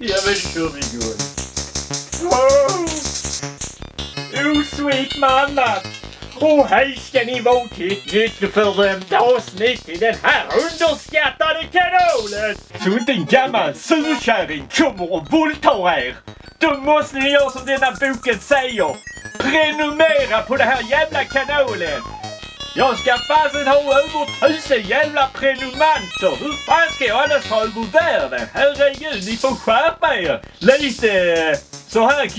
Ja, men kör vi igång. Oh, sweet mamma. Och hej ska ni vara till ett nytt fördömt avsnitt i den här underskattade kanalen. Så inte en gammal surkärring kommer och våldtar er. Då måste ni göra som denna boken säger. Prenumerera på den här jävla kanalen. Jag ska fasen ha över 1000 jävla prenumeranter. Hur fan ska jag annars ha över världen? Herregud, ni får skärpa er. Lite så här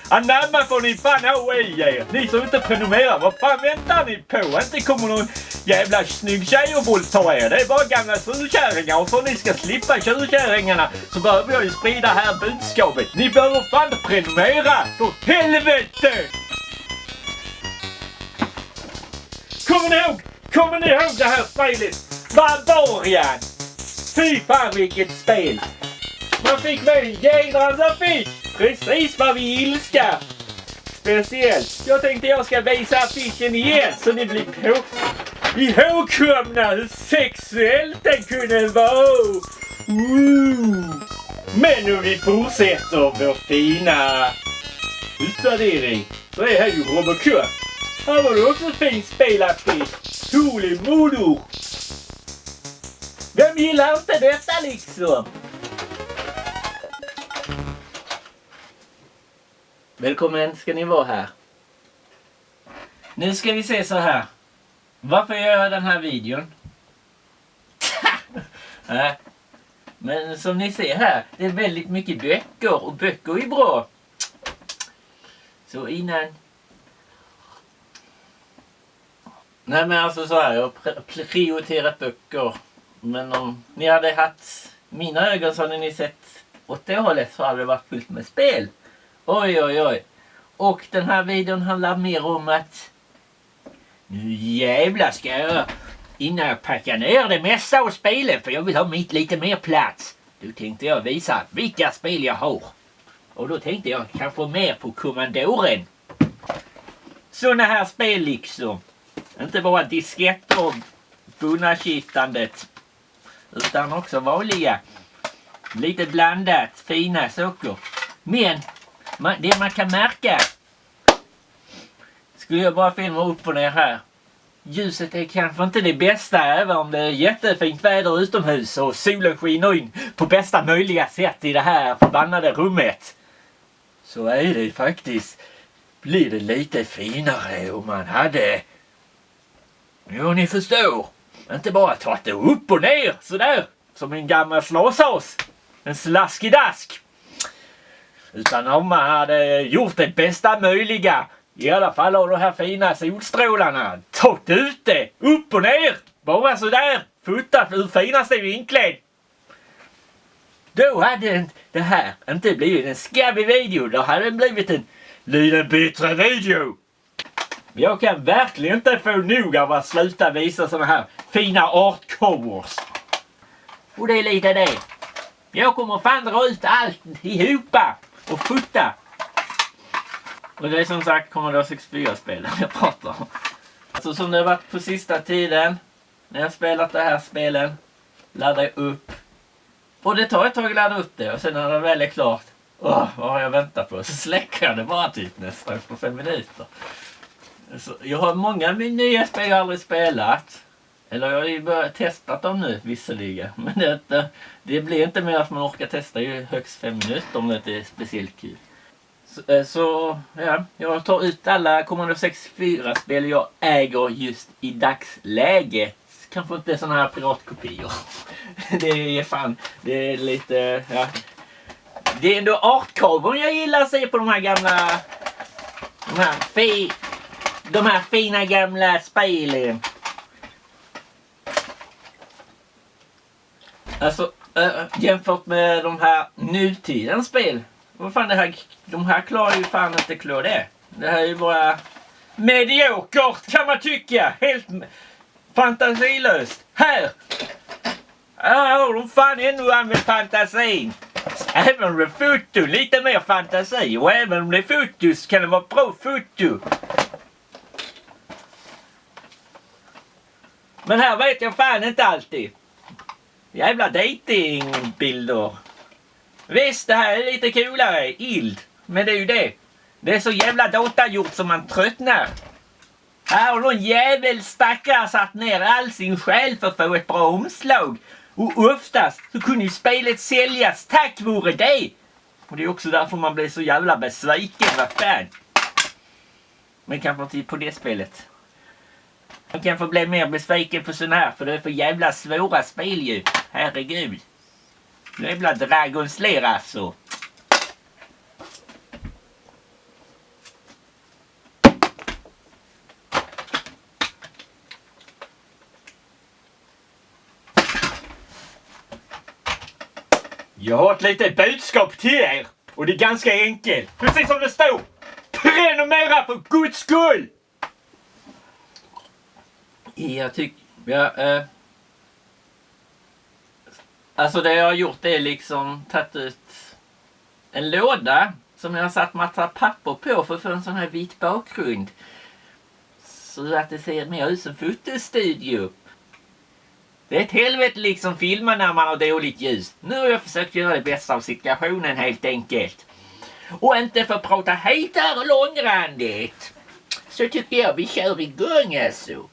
anamma får ni fan ha i er. Ni som inte prenumererar, vad fan väntar ni på? Inte kommer någon jävla snygg tjej och våldta er. Det är bara gamla surkärringar. Och för ni ska slippa tjurkärringarna så behöver jag ju sprida här budskapet. Ni behöver fan prenumerera. För helvete! Kommer ni ihåg det här spelet? Barbarian! Fy fan vilket spel! Man fick med en jädrans affisch! Precis vad vi älskar! Speciellt. Jag tänkte jag ska visa affischen igen så ni blir ihågkomna hur sexuellt den kunde vara! Men om vi fortsätter vår fina utvärdering så är här ju Robocop. Här var det också fin spelaffisch. Holy moder! Vem gillar inte detta liksom? Välkommen ska ni vara här. Nu ska vi se så här. Varför gör jag den här videon? Men som ni ser här, det är väldigt mycket böcker och böcker är bra. Så innan... Nej men alltså så här, jag har prioriterat böcker. Men om ni hade haft mina ögon så hade ni sett åt det hållet så hade det varit fullt med spel. Oj oj oj. Och den här videon handlar mer om att nu jävlar ska jag innan jag packar ner det mesta av spelen för jag vill ha mitt lite mer plats. Då tänkte jag visa vilka spel jag har. Och då tänkte jag kanske mer på Commodoren. Såna här spel liksom. Inte bara disketter och bunnakittandet utan också vanliga. Lite blandat, fina saker. Men det man kan märka skulle jag bara filma upp och ner här. Ljuset är kanske inte det bästa även om det är jättefint väder utomhus och solen skiner in på bästa möjliga sätt i det här förbannade rummet. Så är det faktiskt. Blir det lite finare om man hade... Jo, ni förstår. Inte bara ta det upp och ner sådär som en gammal slasas. En slaskidask. Utan om man hade gjort det bästa möjliga. I alla fall av de här fina solstrålarna. Tagit ut det. Upp och ner. Bara sådär. Fotat ur finaste vinkeln. Då hade det här inte blivit en skabbig video. Då hade det blivit en lite bättre video. Jag kan verkligen inte få nog av att sluta visa såna här fina art covers. Och det är lite det. Jag kommer fan dra ut allt ihopa och fota. Och det är som sagt Commodore 64-spelen jag pratar om. Alltså som det har varit på sista tiden. När jag spelat det här spelen. Laddar upp. Och det tar ett tag att ladda upp det. Och sen när det väl är klart. Vad har jag väntat på? Så släcker jag det bara typ nästan på 5 minuter. Så jag har många nya spel jag aldrig spelat. Eller jag har ju börjat testat dem nu visserligen. Men det blir inte mer att man orkar testa ju högst 5 minuter om det inte är speciellt kul. Så ja, jag tar ut alla Commodore 64-spel jag äger just i dagsläget. Kanske inte sådana här piratkopior. Det är fan, det är lite, ja. Det är ändå artcovern jag gillar att se på de här gamla, de här fina gamla spelen. Alltså jämfört med de här nutidens spel. Vad fan de här klarar ju fan inte klå det. Det här är ju bara mediokert kan man tycka. Helt fantasilöst. Här har de fan ännu använt fantasin. Även om det är foto, lite mer fantasi. Och även om det är fotos kan det vara bra foto. Men här vet jag fan inte alltid. Jävla datingbilder. Visst, det här är lite coolare. Ild. Men det är ju det. Det är så jävla datagjort som man tröttnar. Här har någon jävel stackare satt ner all sin själ för att få ett bra omslag. Och oftast så kunde ju spelet säljas tack vare det. Och det är också därför man blir så jävla besviken, vad fan. Men kanske inte på det spelet. Man kan få bli mer besviken på sån här, för det är för jävla svåra spel ju. Herregud. Jävla Dragon's Lair alltså. Jag har ett litet budskap till er. Och det är ganska enkelt. Precis som det står. Prenumerera för Guds skull! Jag tycker... Alltså det jag har gjort är liksom tagit ut en låda som jag har satt massa papper på för att få en sån här vit bakgrund. Så att det ser mer ut som fotostudio. Det är ett helvete liksom filma när man har dåligt ljus. Nu har jag försökt göra det bästa av situationen helt enkelt. Och inte för att prata hetare och långrandigt. Så tycker jag vi kör igång alltså.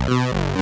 Hej.